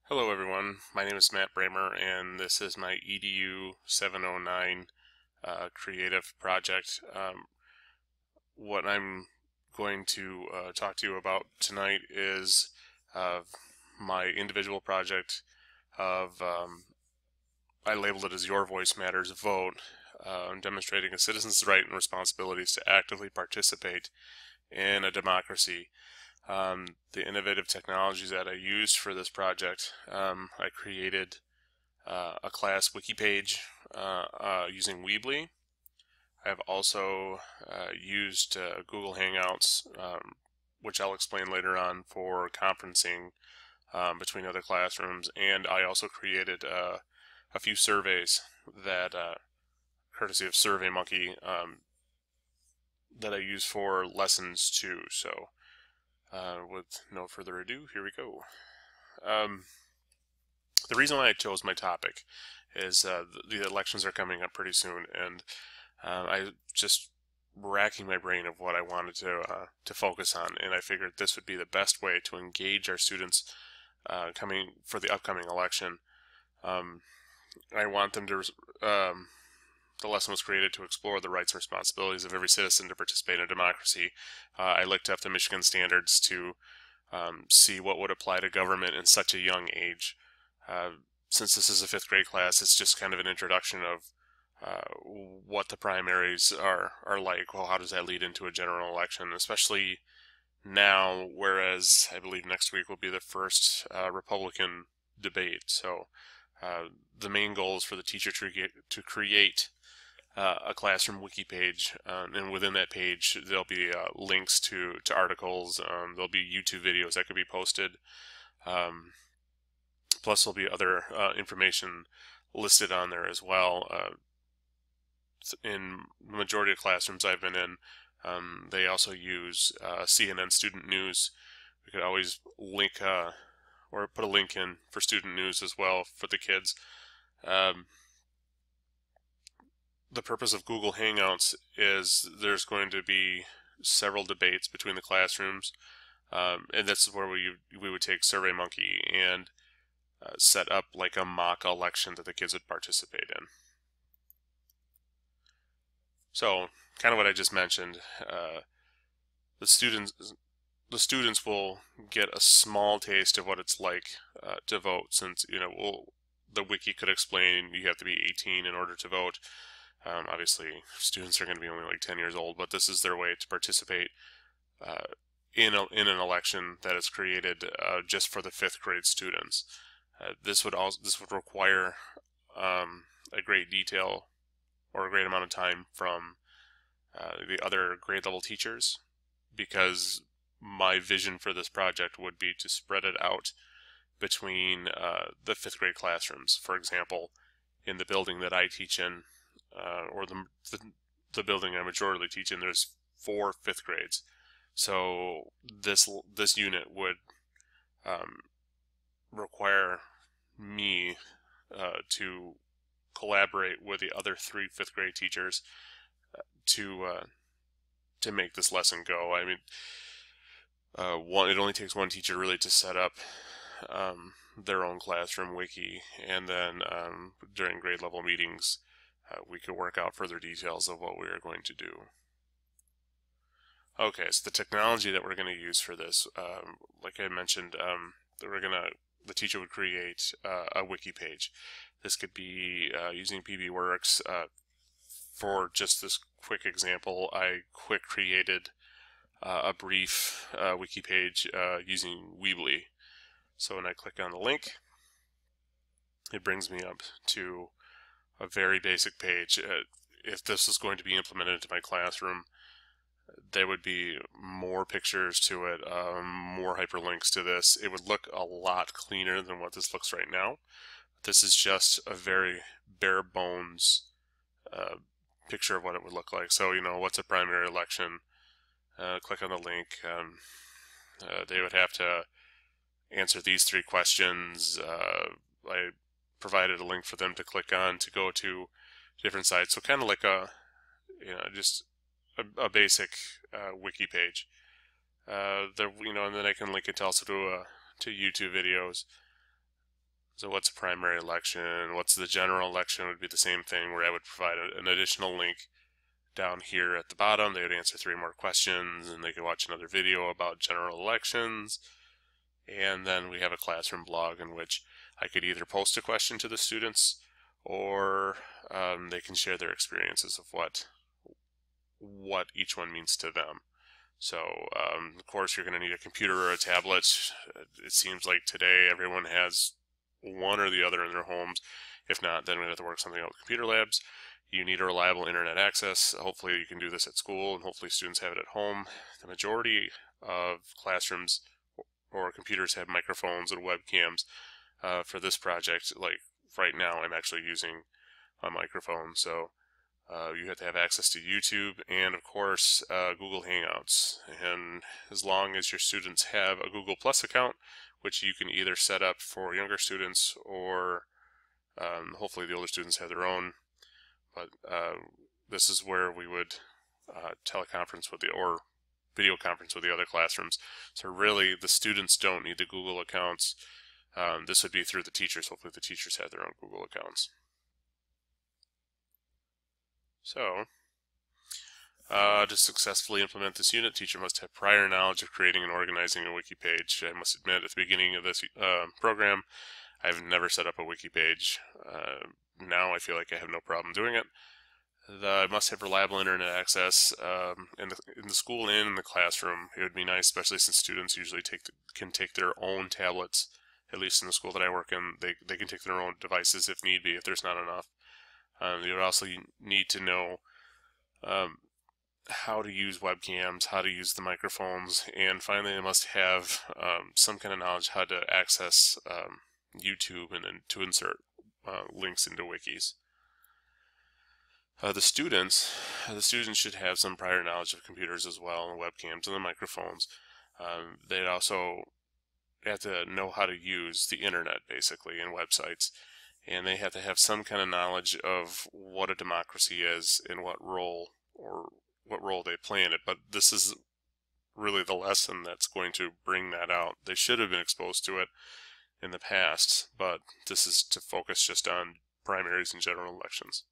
Hello everyone, my name is Matt Bramer and this is my EDU 709 creative project. What I'm going to talk to you about tonight is uh, my individual project of, I labeled it as Your Voice Matters Vote, demonstrating a citizen's right and responsibilities to actively participate in a democracy. The innovative technologies that I used for this project, I created a class wiki page using Weebly. I have also used Google Hangouts, which I'll explain later on, for conferencing between other classrooms, and I also created a few surveys that, courtesy of SurveyMonkey, that I use for lessons too. So with no further ado, here we go. The reason why I chose my topic is the elections are coming up pretty soon, and I just racking my brain of what I wanted to focus on, and I figured this would be the best way to engage our students coming for the upcoming election. Um, I want them to. The lesson was created to explore the rights and responsibilities of every citizen to participate in a democracy. I looked up the Michigan standards to see what would apply to government in such a young age. Uh, since this is a fifth grade class, it's just kind of an introduction of what the primaries are like. Well, how does that lead into a general election, especially now, whereas I believe next week will be the first Republican debate. So the main goal is for the teacher to create a classroom wiki page, and within that page there'll be links to articles. There'll be YouTube videos that could be posted. Plus there'll be other information listed on there as well. In the majority of classrooms I've been in, they also use CNN Student News. We could always link or put a link in for student news as well for the kids. The purpose of Google Hangouts is there's going to be several debates between the classrooms, and this is where we would take SurveyMonkey and set up like a mock election that the kids would participate in. So, kind of what I just mentioned, the students will get a small taste of what it's like to vote, since the wiki could explain you have to be 18 in order to vote. Obviously, students are going to be only like 10 years old, but this is their way to participate in an election that is created just for the fifth grade students. This would require a great detail or a great amount of time from the other grade level teachers, because my vision for this project would be to spread it out between the fifth grade classrooms. For example, in the building that I teach in, or the building I majorly teach in, there's 4 fifth grades. So this unit would require me to collaborate with the other 3 fifth grade teachers to make this lesson go. I mean, it only takes one teacher really to set up their own classroom wiki, and then during grade level meetings we could work out further details of what we are going to do. Okay, so the technology that we're going to use for this, like I mentioned, the teacher would create a wiki page. This could be using PBWorks. For just this quick example, I quick created a brief wiki page using Weebly. So when I click on the link, it brings me up to a very basic page. If this is going to be implemented into my classroom, there would be more pictures to it, more hyperlinks to this. It would look a lot cleaner than what this looks right now. This is just a very bare bones picture of what it would look like. So, what's a primary election? Click on the link. They would have to answer these 3 questions. I provided a link for them to click on to go to different sites. So kind of like just a basic wiki page. And then I can link it also to YouTube videos. So what's a primary election? What's the general election? Would be the same thing, where I would provide an additional link down here at the bottom. They would answer 3 more questions, and they could watch another video about general elections. And then we have a classroom blog in which I could either post a question to the students, or they can share their experiences of what each one means to them. So, of course, you're going to need a computer or a tablet. It seems like today everyone has one or the other in their homes. If not, then we have to work something out with computer labs. You need a reliable internet access. Hopefully you can do this at school, and hopefully students have it at home. The majority of classrooms or computers have microphones and webcams. For this project, like right now, I'm actually using a microphone, so you have to have access to YouTube and, of course, Google Hangouts. And as long as your students have a Google Plus account, which you can either set up for younger students, or hopefully the older students have their own. But this is where we would teleconference with or video conference with the other classrooms. So really, the students don't need the Google accounts. This would be through the teachers. Hopefully the teachers have their own Google accounts. So, to successfully implement this unit, teacher must have prior knowledge of creating and organizing a wiki page. I must admit, at the beginning of this program, I've never set up a wiki page. Now I feel like I have no problem doing it. I must have reliable internet access in the school and in the classroom. It would be nice, especially since students usually can take their own tablets. At least in the school that I work in, they can take their own devices if need be, if there's not enough. You would also need to know how to use webcams, how to use the microphones, and finally they must have some kind of knowledge how to access YouTube and then to insert links into wikis. The students should have some prior knowledge of computers as well, and webcams and the microphones. They'd also have to know how to use the internet, basically, and websites. And they have to have some kind of knowledge of what a democracy is and what role they play in it. But this is really the lesson that's going to bring that out. They should have been exposed to it in the past, but this is to focus just on primaries and general elections.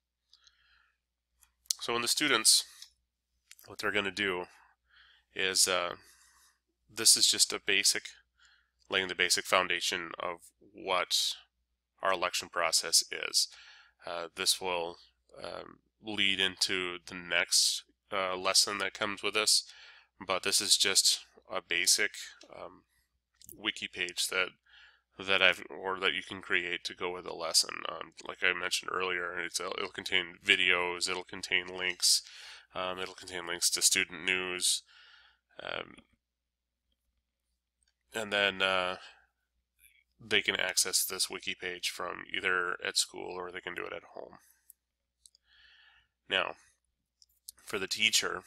So when the students, what they're going to do is, this is just laying the basic foundation of what our election process is. This will lead into the next lesson that comes with this, but this is just a basic wiki page that you can create to go with a lesson. Like I mentioned earlier, it'll contain videos, it'll contain links, it'll contain links to student news, and then they can access this wiki page from either at school or they can do it at home. Now, for the teacher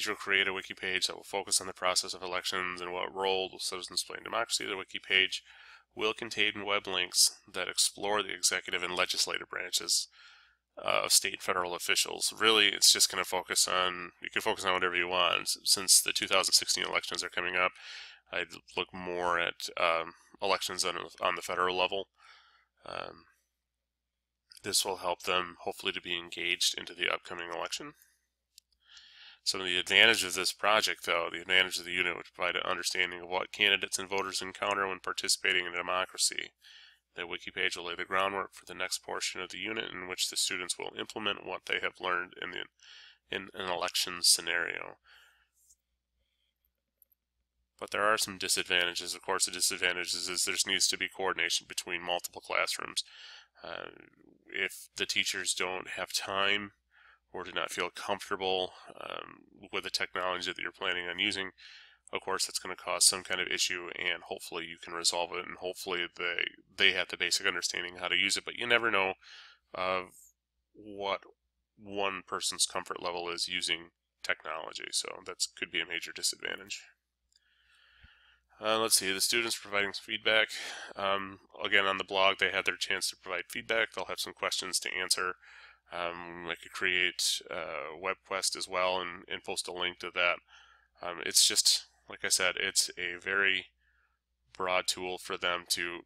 will create a wiki page that will focus on the process of elections and what role citizens play in democracy. The wiki page will contain web links that explore the executive and legislative branches of state and federal officials. Really, it's just going to focus on, you can focus on whatever you want. Since the 2016 elections are coming up, I'd look more at elections on the federal level. This will help them hopefully to be engaged into the upcoming election. Some of the advantages of this project, though, the advantage of the unit would provide an understanding of what candidates and voters encounter when participating in a democracy. The wiki page will lay the groundwork for the next portion of the unit, in which the students will implement what they have learned in an election scenario. But there are some disadvantages. Of course, the disadvantages is there needs to be coordination between multiple classrooms. If the teachers don't have time or do not feel comfortable with the technology that you're planning on using, of course that's going to cause some kind of issue, and hopefully you can resolve it, and hopefully they have the basic understanding how to use it. But you never know what one person's comfort level is using technology, so that could be a major disadvantage. Let's see, the students providing some feedback. Again, on the blog, they had their chance to provide feedback. They'll have some questions to answer. I could create a web quest as well and post a link to that. It's just, like I said, it's a very broad tool for them to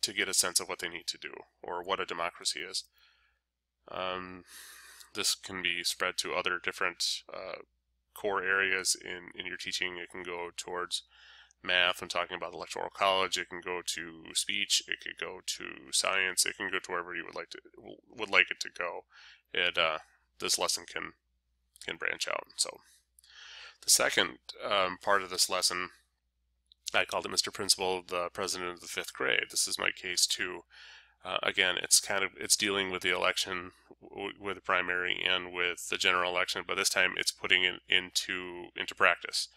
to get a sense of what they need to do or what a democracy is. This can be spread to other different core areas in your teaching. It can go towards math when talking about the Electoral College. It can go to speech. It could go to science. It can go to wherever you would like it to go. This lesson can branch out. So the second part of this lesson, I called it Mr. Principal, the President of the 5th grade. This is my case 2. Again, it's dealing with the election, with the primary and with the general election, but this time it's putting it into practice.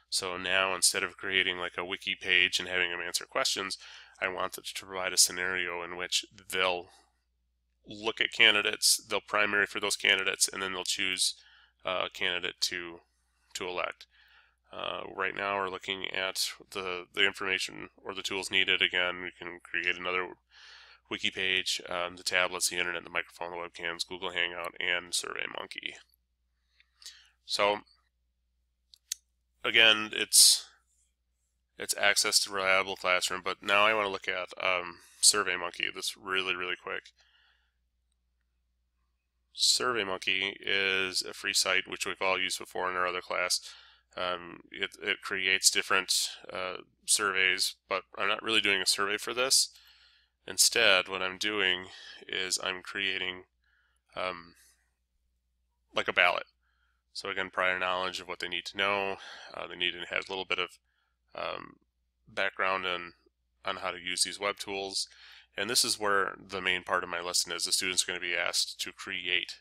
So now, instead of creating like a wiki page and having them answer questions, I want them to provide a scenario in which they'll look at candidates, they'll primary for those candidates, and then they'll choose a candidate to elect. Right now we're looking at the information or the tools needed. Again, we can create another wiki page, the tablets, the internet, the microphone, the webcams, Google Hangout, and SurveyMonkey. So again, it's access to Reliable Classroom, but now I want to look at SurveyMonkey. This really quick. SurveyMonkey is a free site which we've all used before in our other class. It creates different surveys, but I'm not really doing a survey for this. Instead, what I'm doing is I'm creating like a ballot. So again, prior knowledge of what they need to know. They need to have a little bit of background on how to use these web tools. And this is where the main part of my lesson is. The students are going to be asked to create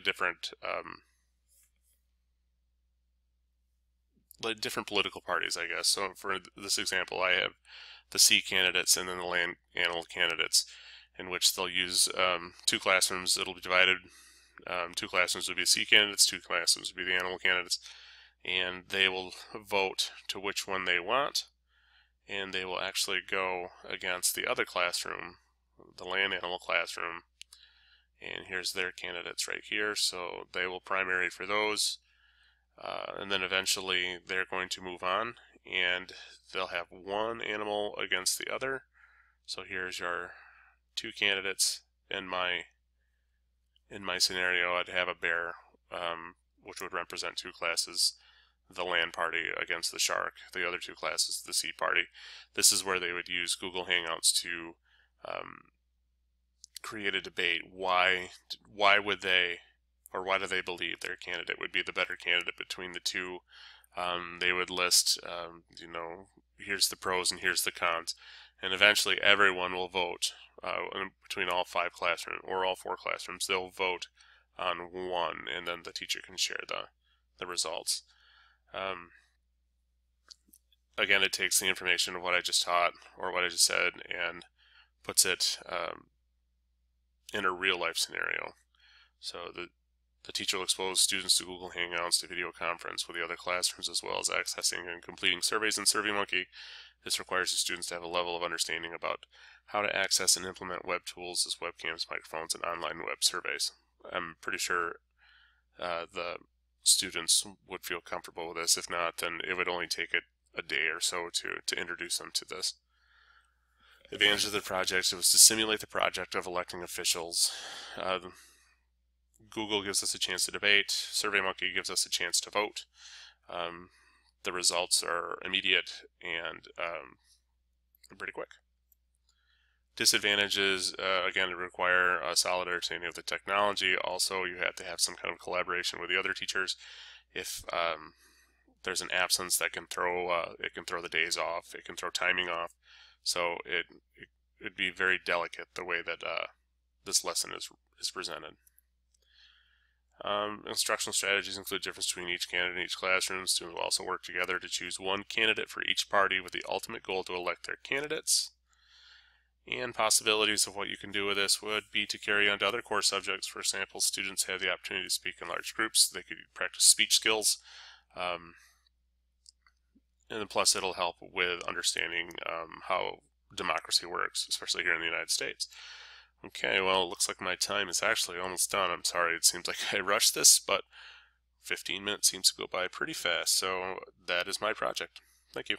different political parties, I guess. So for this example, I have the C candidates and then the land animal candidates, in which they'll use 2 classrooms. It'll be divided. 2 classrooms would be the C candidates, 2 classrooms would be the animal candidates, and they will vote to which one they want, and they will actually go against the other classroom, the land animal classroom, and here's their candidates right here. So they will primary for those, and then eventually they're going to move on, and they'll have one animal against the other. So here's your 2 candidates. In my scenario, I'd have a bear, which would represent 2 classes, the land party against the shark, the other 2 classes, the sea party. This is where they would use Google Hangouts to create a debate. Why would they, or why do they believe their candidate would be the better candidate between the 2? They would list, here's the pros and here's the cons, and eventually everyone will vote between all 5 classrooms or all 4 classrooms. They'll vote on one, and then the teacher can share the results. Again, it takes the information of what I just taught or what I just said and puts it in a real life scenario. So the teacher will expose students to Google Hangouts, to video conference with the other classrooms, as well as accessing and completing surveys in SurveyMonkey. This requires the students to have a level of understanding about how to access and implement web tools as webcams, microphones, and online web surveys. I'm pretty sure the students would feel comfortable with this. If not, then it would only take a day or so to introduce them to this. The advantage of the project was to simulate the project of electing officials. Google gives us a chance to debate. SurveyMonkey gives us a chance to vote. The results are immediate and pretty quick. Disadvantages, again, require a solid understanding of the technology. Also, you have to have some kind of collaboration with the other teachers. If there's an absence, that can throw the days off. It can throw timing off. So it'd be very delicate the way that this lesson is presented. Instructional strategies include difference between each candidate in each classroom. Students will also work together to choose one candidate for each party with the ultimate goal to elect their candidates. And possibilities of what you can do with this would be to carry on to other core subjects. For example, students have the opportunity to speak in large groups. They could practice speech skills. And then plus it'll help with understanding how democracy works, especially here in the United States. Okay, well, it looks like my time is actually almost done. I'm sorry, it seems like I rushed this, but 15 minutes seems to go by pretty fast. So that is my project. Thank you.